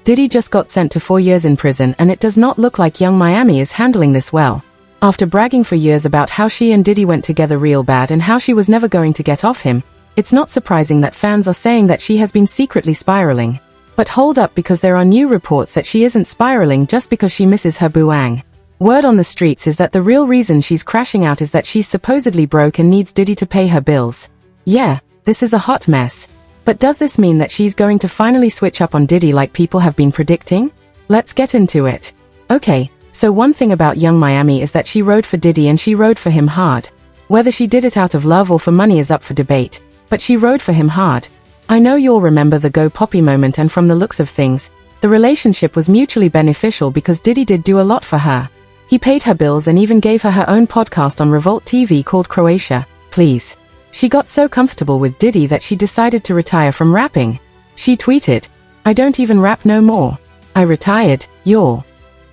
Diddy just got sent to 4 years in prison, and it does not look like Young Miami is handling this well. After bragging for years about how she and Diddy went together real bad and how she was never going to get off him, it's not surprising that fans are saying that she has been secretly spiraling. But hold up, because there are new reports that she isn't spiraling just because she misses her booang. Word on the streets is that the real reason she's crashing out is that she's supposedly broke and needs Diddy to pay her bills. Yeah, this is a hot mess. But does this mean that she's going to finally switch up on Diddy like people have been predicting? Let's get into it. Okay, so one thing about Young Miami is that she rode for Diddy, and she rode for him hard. Whether she did it out of love or for money is up for debate, but she rode for him hard. I know you'll remember the Go Papi moment, and from the looks of things, the relationship was mutually beneficial because Diddy did do a lot for her. He paid her bills and even gave her own podcast on Revolt TV called Croatia, Please. She got so comfortable with Diddy that she decided to retire from rapping. She tweeted, "I don't even rap no more. I retired, y'all."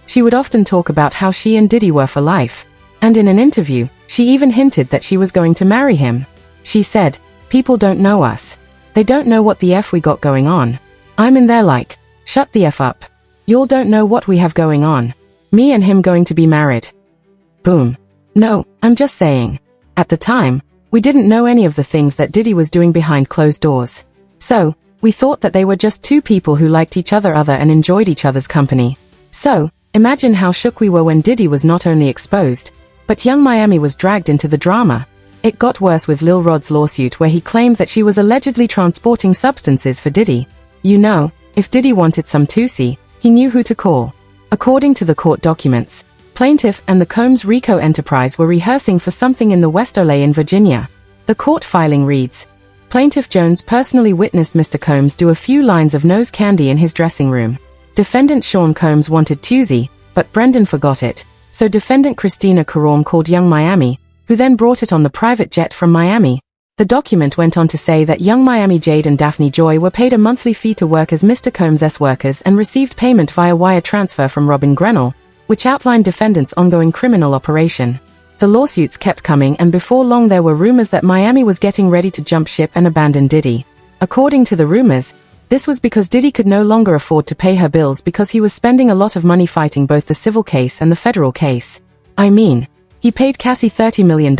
She would often talk about how she and Diddy were for life. And in an interview, she even hinted that she was going to marry him. She said, "People don't know us. They don't know what the F we got going on. I'm in there like, shut the F up. Y'all don't know what we have going on. Me and him going to be married." Boom. No, I'm just saying. At the time, we didn't know any of the things that Diddy was doing behind closed doors. So, we thought that they were just two people who liked each other and enjoyed each other's company. So, imagine how shook we were when Diddy was not only exposed, but Young Miami was dragged into the drama. It got worse with Lil Rod's lawsuit, where he claimed that she was allegedly transporting substances for Diddy. You know, if Diddy wanted some Tusi, he knew who to call. According to the court documents, plaintiff and the Combs RICO enterprise were rehearsing for something in the West LA in Virginia. The court filing reads, Plaintiff Jones personally witnessed Mr. Combs do a few lines of nose candy in his dressing room. Defendant Sean Combs wanted Tusi, but Brendan forgot it, so defendant Christina Karam called Young Miami, who then brought it on the private jet from Miami. The document went on to say that Young Miami Jade and Daphne Joy were paid a monthly fee to work as Mr. Combs' workers and received payment via wire transfer from Robin Grenell, which outlined defendants' ongoing criminal operation. The lawsuits kept coming, and before long there were rumors that Miami was getting ready to jump ship and abandon Diddy. According to the rumors, this was because Diddy could no longer afford to pay her bills because he was spending a lot of money fighting both the civil case and the federal case. I mean, he paid Cassie $30 million.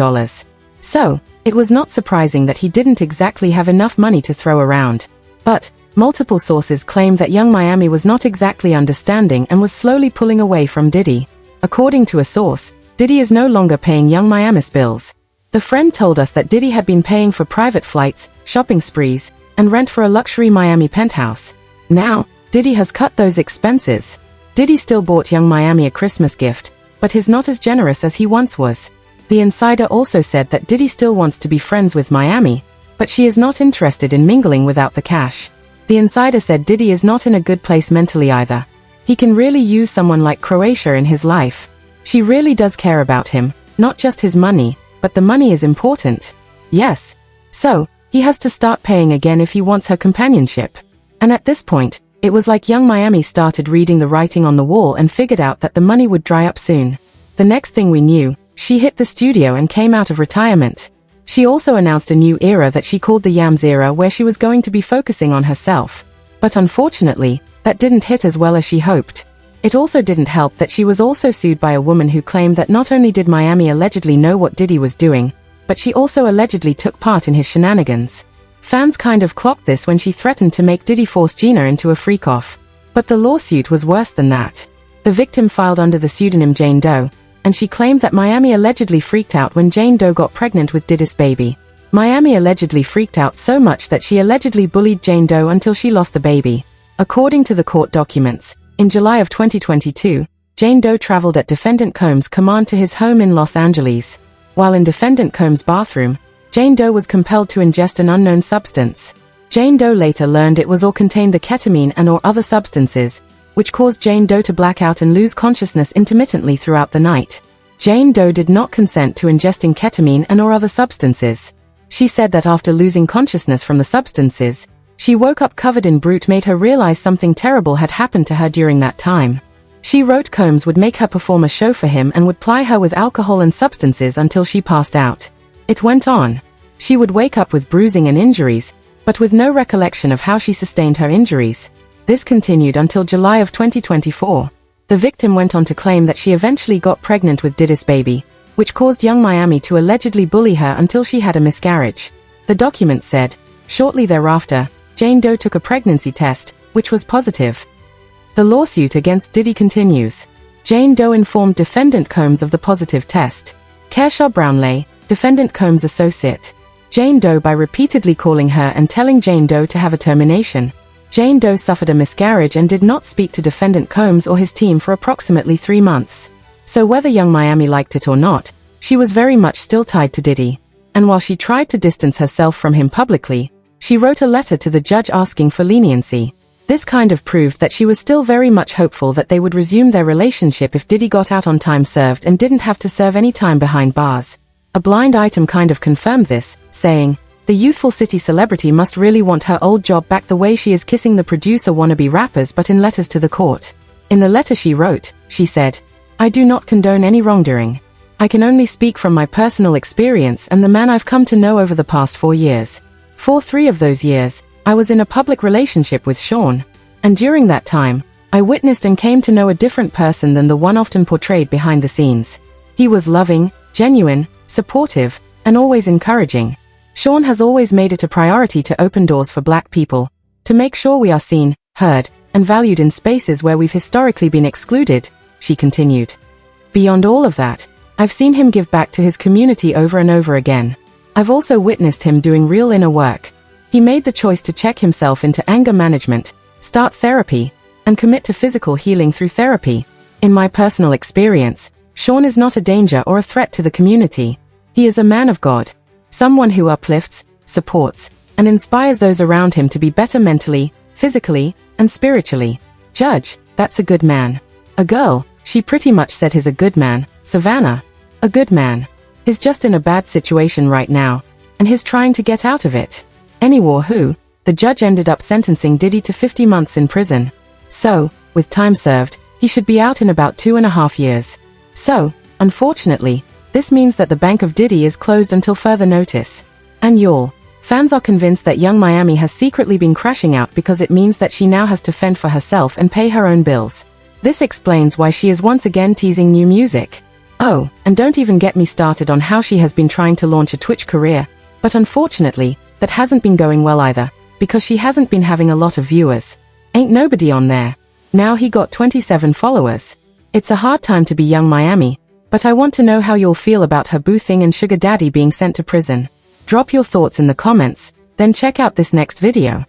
So, it was not surprising that he didn't exactly have enough money to throw around. But, multiple sources claimed that Young Miami was not exactly understanding and was slowly pulling away from Diddy. According to a source, Diddy is no longer paying Young Miami's bills. The friend told us that Diddy had been paying for private flights, shopping sprees, and rent for a luxury Miami penthouse. Now, Diddy has cut those expenses. Diddy still bought Young Miami a Christmas gift, but he's not as generous as he once was. The insider also said that Diddy still wants to be friends with Miami, but she is not interested in mingling without the cash. The insider said Diddy is not in a good place mentally either. He can really use someone like Croatia in his life. She really does care about him, not just his money, but the money is important. Yes. So, he has to start paying again if he wants her companionship. And at this point, it was like Young Miami started reading the writing on the wall and figured out that the money would dry up soon. The next thing we knew, she hit the studio and came out of retirement. She also announced a new era that she called the Yams Era, where she was going to be focusing on herself. But unfortunately, that didn't hit as well as she hoped. It also didn't help that she was also sued by a woman who claimed that not only did Miami allegedly know what Diddy was doing, but she also allegedly took part in his shenanigans. Fans kind of clocked this when she threatened to make Diddy force Gina into a freak-off. But the lawsuit was worse than that. The victim filed under the pseudonym Jane Doe, and she claimed that Miami allegedly freaked out when Jane Doe got pregnant with Diddy's baby. Miami allegedly freaked out so much that she allegedly bullied Jane Doe until she lost the baby. According to the court documents, in July of 2022, Jane Doe traveled at defendant Combs' command to his home in Los Angeles. While in defendant Combs' bathroom, Jane Doe was compelled to ingest an unknown substance. Jane Doe later learned it was or contained the ketamine and/or other substances, which caused Jane Doe to black out and lose consciousness intermittently throughout the night. Jane Doe did not consent to ingesting ketamine and/or other substances. She said that after losing consciousness from the substances, she woke up covered in brute, made her realize something terrible had happened to her during that time. She wrote Combs would make her perform a show for him and would ply her with alcohol and substances until she passed out. It went on. She would wake up with bruising and injuries, but with no recollection of how she sustained her injuries. This continued until July of 2024. The victim went on to claim that she eventually got pregnant with Diddy's baby, which caused Young Miami to allegedly bully her until she had a miscarriage. The document said, shortly thereafter, Jane Doe took a pregnancy test, which was positive. The lawsuit against Diddy continues. Jane Doe informed Defendant Combs of the positive test. Kershaw Brownlee, Defendant Combs' associate, Jane Doe by repeatedly calling her and telling Jane Doe to have a termination. Jane Doe suffered a miscarriage and did not speak to Defendant Combs or his team for approximately 3 months. So whether Young Miami liked it or not, she was very much still tied to Diddy. And while she tried to distance herself from him publicly, she wrote a letter to the judge asking for leniency. This kind of proved that she was still very much hopeful that they would resume their relationship if Diddy got out on time served and didn't have to serve any time behind bars. A blind item kind of confirmed this, saying, "The youthful city celebrity must really want her old job back the way she is kissing the producer wannabe rappers," but in letters to the court. In the letter she wrote, she said, "I do not condone any wrongdoing. I can only speak from my personal experience and the man I've come to know over the past 4 years. For 3 of those years, I was in a public relationship with Sean. And during that time, I witnessed and came to know a different person than the one often portrayed behind the scenes. He was loving, genuine, supportive, and always encouraging. Sean has always made it a priority to open doors for Black people, to make sure we are seen, heard, and valued in spaces where we've historically been excluded," she continued. "Beyond all of that, I've seen him give back to his community over and over again. I've also witnessed him doing real inner work. He made the choice to check himself into anger management, start therapy, and commit to physical healing through therapy. In my personal experience, Sean is not a danger or a threat to the community. He is a man of God. Someone who uplifts, supports, and inspires those around him to be better mentally, physically, and spiritually. Judge, that's a good man." A girl, she pretty much said he's a good man, Savannah. "A good man. He's just in a bad situation right now, and he's trying to get out of it." Anyway, the judge ended up sentencing Diddy to 50 months in prison. So, with time served, he should be out in about 2.5 years. So, unfortunately, this means that the bank of Diddy is closed until further notice. And y'all, fans are convinced that Young Miami has secretly been crashing out because it means that she now has to fend for herself and pay her own bills. This explains why she is once again teasing new music. Oh, and don't even get me started on how she has been trying to launch a Twitch career, but unfortunately, that hasn't been going well either, because she hasn't been having a lot of viewers. Ain't nobody on there. Now he got 27 followers. It's a hard time to be Young Miami, but I want to know how you'll feel about her boo thing and sugar daddy being sent to prison. Drop your thoughts in the comments, then check out this next video.